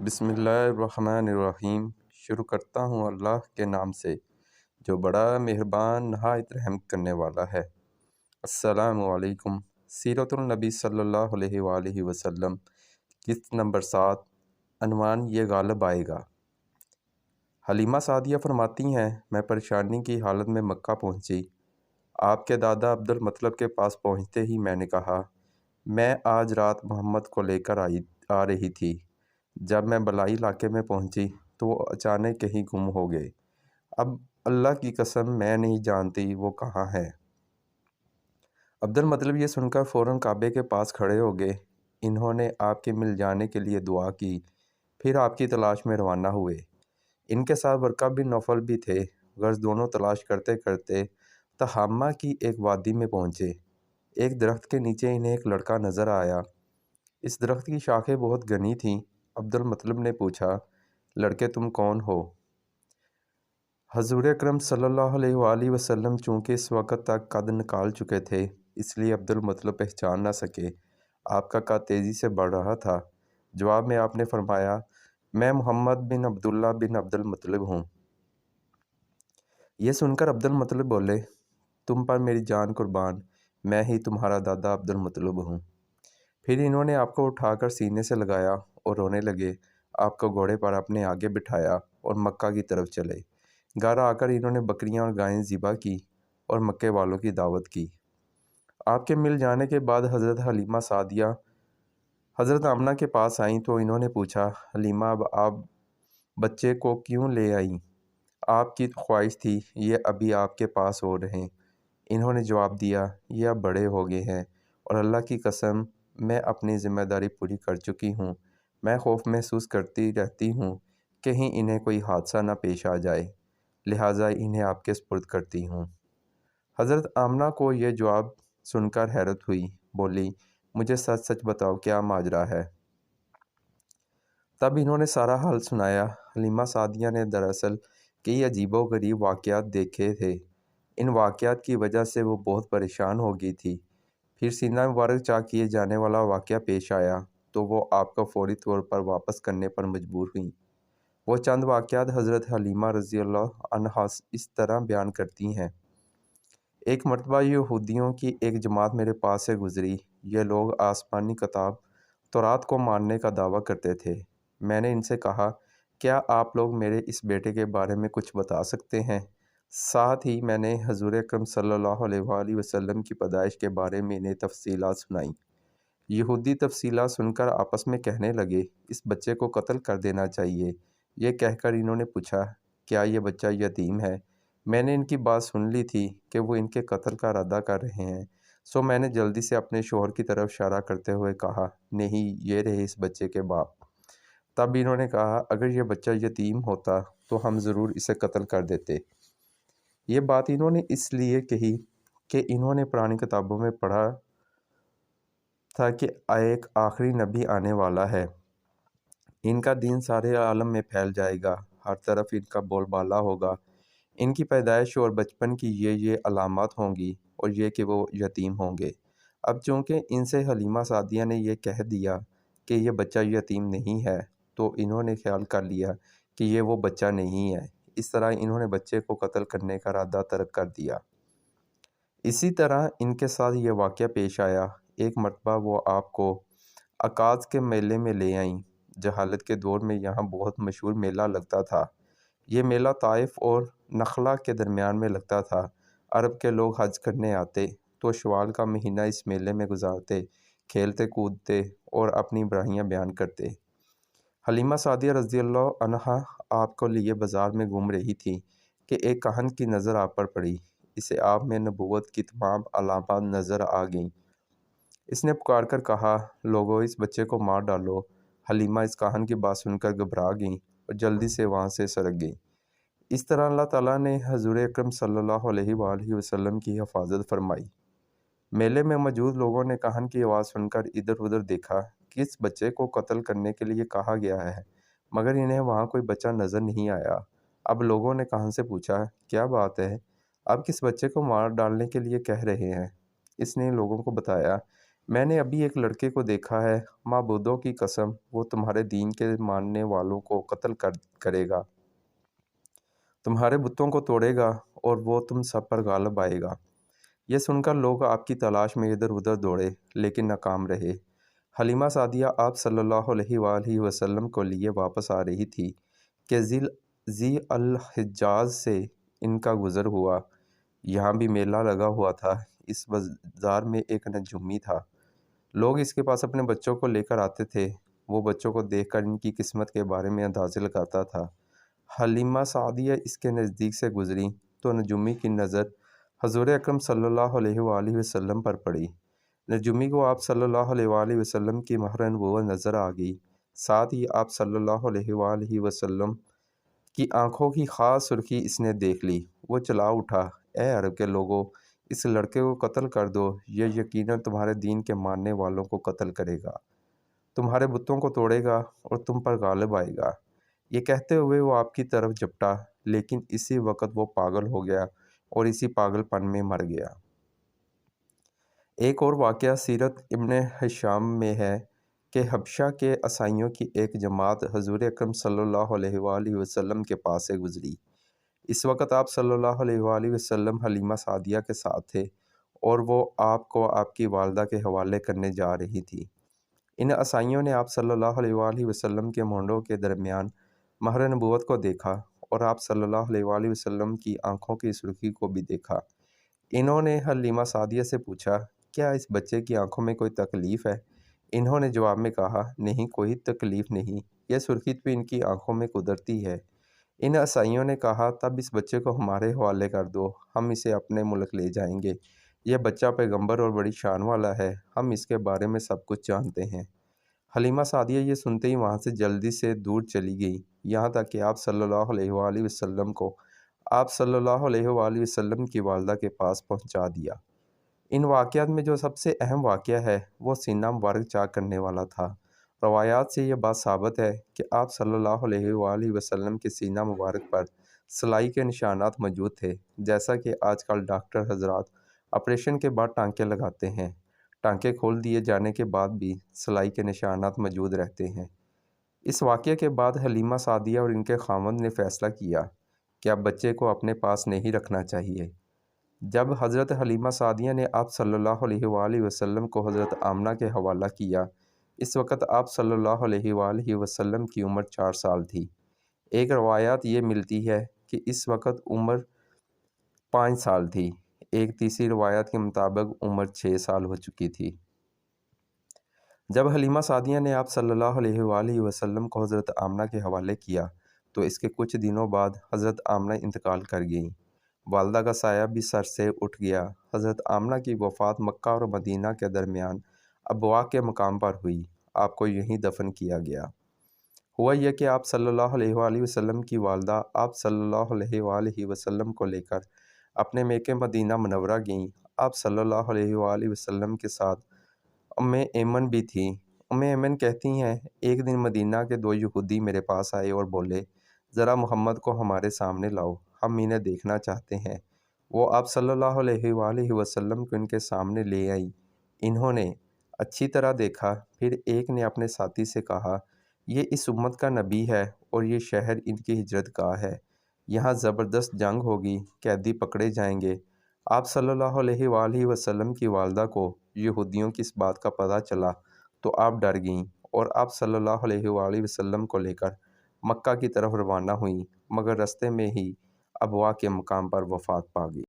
بسم اللہ الرحمن الرحیم۔ شروع کرتا ہوں اللہ کے نام سے جو بڑا مہربان نہایت رحم کرنے والا ہے۔ السلام علیکم۔ سیرت النبی صلی اللہ علیہ وآلہ وسلم، قسط نمبر 7، عنوان یہ غالب آئے گا۔ حلیمہ سعدیہ فرماتی ہیں، میں پریشانی کی حالت میں مکہ پہنچی۔ آپ کے دادا عبدالمطلب کے پاس پہنچتے ہی میں نے کہا، میں آج رات محمد کو لے کر آ رہی تھی۔ جب میں بلائی علاقے میں پہنچی تو وہ اچانک کہیں گم ہو گئے۔ اب اللہ کی قسم میں نہیں جانتی وہ کہاں ہے۔ عبدالمطلب یہ سن کر فوراً کعبے کے پاس کھڑے ہو گئے۔ انہوں نے آپ کے مل جانے کے لیے دعا کی، پھر آپ کی تلاش میں روانہ ہوئے۔ ان کے ساتھ ورقہ بن نوفل بھی تھے۔ غرض دونوں تلاش کرتے کرتے تہامہ کی ایک وادی میں پہنچے۔ ایک درخت کے نیچے انہیں ایک لڑکا نظر آیا۔ اس درخت کی شاخیں بہت گھنی تھیں۔ عبدالمطلب نے پوچھا، لڑکے تم کون ہو؟ حضور اکرم صلی اللہ علیہ وآلہ وسلم چونکہ اس وقت تک قد نکال چکے تھے، اس لیے عبدالمطلب پہچان نہ سکے۔ آپ کا قد تیزی سے بڑھ رہا تھا۔ جواب میں آپ نے فرمایا، میں محمد بن عبداللہ بن عبدالمطلب ہوں۔ یہ سن کر عبدالمطلب بولے، تم پر میری جان قربان، میں ہی تمہارا دادا عبدالمطلب ہوں۔ پھر انہوں نے آپ کو اٹھا کر سینے سے لگایا اور رونے لگے۔ آپ کو گھوڑے پر اپنے آگے بٹھایا اور مکہ کی طرف چلے۔ گھر آ کر انہوں نے بکریاں اور گائیں ذبح کی اور مکے والوں کی دعوت کی۔ آپ کے مل جانے کے بعد حضرت حلیمہ سعدیہ حضرت آمنہ کے پاس آئیں تو انہوں نے پوچھا، حلیمہ اب آپ بچے کو کیوں لے آئیں؟ آپ کی خواہش تھی یہ ابھی آپ کے پاس ہو رہیں۔ انہوں نے جواب دیا، یہ اب بڑے ہو گئے ہیں اور اللہ کی قسم میں اپنی ذمہ داری پوری کر چکی ہوں۔ میں خوف محسوس کرتی رہتی ہوں کہیں انہیں کوئی حادثہ نہ پیش آ جائے، لہٰذا انہیں آپ کے سپرد کرتی ہوں۔ حضرت آمنہ کو یہ جواب سن کر حیرت ہوئی، بولی، مجھے سچ سچ بتاؤ کیا ماجرا ہے؟ تب انہوں نے سارا حال سنایا۔ حلیمہ سعدیہ نے دراصل کئی عجیب و غریب واقعات دیکھے تھے۔ ان واقعات کی وجہ سے وہ بہت پریشان ہو گئی تھی۔ پھر سینہ مبارک چاک کیے جانے والا واقعہ پیش آیا تو وہ آپ کو فوری طور پر واپس کرنے پر مجبور ہوئیں۔ وہ چند واقعات حضرت حلیمہ رضی اللہ عنہا اس طرح بیان کرتی ہیں، ایک مرتبہ یہودیوں کی ایک جماعت میرے پاس سے گزری۔ یہ لوگ آسمانی کتاب تورات کو ماننے کا دعویٰ کرتے تھے۔ میں نے ان سے کہا، کیا آپ لوگ میرے اس بیٹے کے بارے میں کچھ بتا سکتے ہیں؟ ساتھ ہی میں نے حضور اکرم صلی اللہ علیہ وآلہ وسلم کی پیدائش کے بارے میں انہیں تفصیلات سنائیں۔ یہودی تفصیلات سن کر آپس میں کہنے لگے، اس بچے کو قتل کر دینا چاہیے۔ یہ کہہ کر انہوں نے پوچھا، کیا یہ بچہ یتیم ہے؟ میں نے ان کی بات سن لی تھی کہ وہ ان کے قتل کا ارادہ کر رہے ہیں، سو میں نے جلدی سے اپنے شوہر کی طرف اشارہ کرتے ہوئے کہا، نہیں، یہ رہے اس بچے کے باپ۔ تب انہوں نے کہا، اگر یہ بچہ یتیم ہوتا تو ہم ضرور اسے قتل کر دیتے۔ یہ بات انہوں نے اس لیے کہی کہ انہوں نے پرانی کتابوں میں پڑھا تھا کہ ایک آخری نبی آنے والا ہے۔ ان کا دین سارے عالم میں پھیل جائے گا، ہر طرف ان کا بول بالا ہوگا۔ ان کی پیدائش اور بچپن کی یہ علامات ہوں گی اور یہ کہ وہ یتیم ہوں گے۔ اب چونکہ ان سے حلیمہ سعدیہ نے یہ کہہ دیا کہ یہ بچہ یتیم نہیں ہے تو انہوں نے خیال کر لیا کہ یہ وہ بچہ نہیں ہے۔ اس طرح انہوں نے بچے کو قتل کرنے کا ارادہ ترک کر دیا۔ اسی طرح ان کے ساتھ یہ واقعہ پیش آیا۔ ایک مرتبہ وہ آپ کو عکاظ کے میلے میں لے آئیں۔ جہالت کے دور میں یہاں بہت مشہور میلہ لگتا تھا۔ یہ میلہ طائف اور نخلا کے درمیان میں لگتا تھا۔ عرب کے لوگ حج کرنے آتے تو شوال کا مہینہ اس میلے میں گزارتے، کھیلتے کودتے اور اپنی برائیاں بیان کرتے۔ حلیمہ سعدیہ رضی اللہ عنہا آپ کو لیے بازار میں گھوم رہی تھی کہ ایک کاہن کی نظر آپ پر پڑی۔ اسے آپ میں نبوت کی تمام علامات نظر آ گئیں۔ اس نے پکار کر کہا، لوگو اس بچے کو مار ڈالو۔ حلیمہ اس کاہن کی بات سن کر گھبرا گئیں اور جلدی سے وہاں سے سرک گئیں۔ اس طرح اللہ تعالیٰ نے حضور اکرم صلی اللہ علیہ وآلہ وسلم کی حفاظت فرمائی۔ میلے میں موجود لوگوں نے کاہن کی آواز سن کر ادھر ادھر دیکھا کہ اس بچے کو قتل کرنے کے لیے کہا گیا ہے، مگر انہیں وہاں کوئی بچہ نظر نہیں آیا۔ اب لوگوں نے کاہن سے پوچھا، کیا بات ہے؟ آپ کس بچے کو مار ڈالنے کے لیے کہہ رہے ہیں؟ اس نے لوگوں کو بتایا، میں نے ابھی ایک لڑکے کو دیکھا ہے، معبودوں کی قسم وہ تمہارے دین کے ماننے والوں کو قتل کرے گا، تمہارے بتوں کو توڑے گا اور وہ تم سب پر غالب آئے گا۔ یہ سن کر لوگ آپ کی تلاش میں ادھر ادھر دوڑے لیکن ناکام رہے۔ حلیمہ سعدیہ آپ صلی اللہ علیہ وآلہ وسلم کو لیے واپس آ رہی تھی کہ ذی الحجاز سے ان کا گزر ہوا۔ یہاں بھی میلہ لگا ہوا تھا۔ اس بازار میں ایک نجومی تھا۔ لوگ اس کے پاس اپنے بچوں کو لے کر آتے تھے۔ وہ بچوں کو دیکھ کر ان کی قسمت کے بارے میں اندازے لگاتا تھا۔ حلیمہ سعدیہ اس کے نزدیک سے گزری تو نجومی کی نظر حضور اکرم صلی اللہ علیہ وآلہ وسلم پر پڑی۔ نجومی کو آپ صلی اللہ علیہ وآلہ وسلم کی مہر نبوت نظر آ گئی۔ ساتھ ہی آپ صلی اللہ علیہ وآلہ وسلم کی آنکھوں کی خاص سرخی اس نے دیکھ لی۔ وہ چلا اٹھا، اے عرب کے لوگوں، اس لڑکے کو قتل کر دو، یہ یقیناً تمہارے دین کے ماننے والوں کو قتل کرے گا، تمہارے بتوں کو توڑے گا اور تم پر غالب آئے گا۔ یہ کہتے ہوئے وہ آپ کی طرف جھپٹا، لیکن اسی وقت وہ پاگل ہو گیا اور اسی پاگل پن میں مر گیا۔ ایک اور واقعہ سیرت ابن ہشام میں ہے کہ حبشہ کے عیسائیوں کی ایک جماعت حضور اکرم صلی اللہ علیہ وآلہ وسلم کے پاس سے گزری۔ اس وقت آپ صلی اللہ علیہ وآلہ وسلم حلیمہ سعدیہ کے ساتھ تھے اور وہ آپ کو آپ کی والدہ کے حوالے کرنے جا رہی تھی۔ ان عیسائیوں نے آپ صلی اللہ علیہ وآلہ وسلم کے مونڈوں کے درمیان مہر نبوت کو دیکھا اور آپ صلی اللہ علیہ وآلہ وسلم کی آنکھوں کی سرخی کو بھی دیکھا۔ انہوں نے حلیمہ سعدیہ سے پوچھا، کیا اس بچے کی آنکھوں میں کوئی تکلیف ہے؟ انہوں نے جواب میں کہا، نہیں، کوئی تکلیف نہیں، یہ سرخی تو ان کی آنکھوں میں قدرتی ہے۔ ان عیسائیوں نے کہا، تب اس بچے کو ہمارے حوالے کر دو، ہم اسے اپنے ملک لے جائیں گے۔ یہ بچہ پیغمبر اور بڑی شان والا ہے، ہم اس کے بارے میں سب کچھ جانتے ہیں۔ حلیمہ سعدیہ یہ سنتے ہی وہاں سے جلدی سے دور چلی گئی، یہاں تک کہ آپ صلی اللہ علیہ وآلہ وسلم کو آپ صلی اللہ علیہ وآلہ وسلم کی والدہ کے پاس پہنچا دیا۔ ان واقعات میں جو سب سے اہم واقعہ ہے وہ سینہ مبارک چاک کرنے والا تھا۔ روایات سے یہ بات ثابت ہے کہ آپ صلی اللہ علیہ وآلہ وسلم کے سینہ مبارک پر سلائی کے نشانات موجود تھے، جیسا کہ آج کل ڈاکٹر حضرات آپریشن کے بعد ٹانکے لگاتے ہیں۔ ٹانکے کھول دیے جانے کے بعد بھی سلائی کے نشانات موجود رہتے ہیں۔ اس واقعے کے بعد حلیمہ سعدیہ اور ان کے خاوند نے فیصلہ کیا کہ اب بچے کو اپنے پاس نہیں رکھنا چاہیے۔ جب حضرت حلیمہ سعدیہ نے آپ صلی اللہ علیہ وآلہ وسلم کو حضرت آمنہ کے حوالہ کیا، اس وقت آپ صلی اللہ علیہ وآلہ وسلم کی عمر 4 سال تھی۔ ایک روایت یہ ملتی ہے کہ اس وقت عمر 5 سال تھی، ایک تیسری روایت کے مطابق عمر 6 سال ہو چکی تھی۔ جب حلیمہ سعدیہ نے آپ صلی اللہ علیہ وآلہ وسلم کو حضرت آمنہ کے حوالے کیا تو اس کے کچھ دنوں بعد حضرت آمنہ انتقال کر گئیں۔ والدہ کا سایہ بھی سر سے اٹھ گیا۔ حضرت آمنہ کی وفات مکہ اور مدینہ کے درمیان ابواء کے مقام پر ہوئی۔ آپ کو یہیں دفن کیا گیا۔ ہوا یہ کہ آپ صلی اللہ علیہ وآلہ وسلم کی والدہ آپ صلی اللہ علیہ وآلہ وسلم کو لے کر اپنے میکے مدینہ منورہ گئیں۔ آپ صلی اللہ علیہ وآلہ وسلم کے ساتھ ایمن بھی تھی۔ ایمن کہتی ہیں، ایک دن مدینہ کے 2 یہودی میرے پاس آئے اور بولے، ذرا محمد کو ہمارے سامنے لاؤ، ہم انہیں دیکھنا چاہتے ہیں۔ وہ آپ صلی اللہ علیہ وآلہ وسلم کو ان کے سامنے لے آئیں۔ انہوں نے اچھی طرح دیکھا، پھر ایک نے اپنے ساتھی سے کہا، یہ اس امت کا نبی ہے اور یہ شہر ان کی ہجرت گاہ ہے، یہاں زبردست جنگ ہوگی، قیدی پکڑے جائیں گے۔ آپ صلی اللہ علیہ وآلہ وسلم کی والدہ کو یہودیوں کی اس بات کا پتہ چلا تو آپ ڈر گئیں اور آپ صلی اللہ علیہ وآلہ وسلم کو لے کر مکہ کی طرف روانہ ہوئیں، مگر رستے میں ہی ابواء کے مقام پر وفات پا گئی۔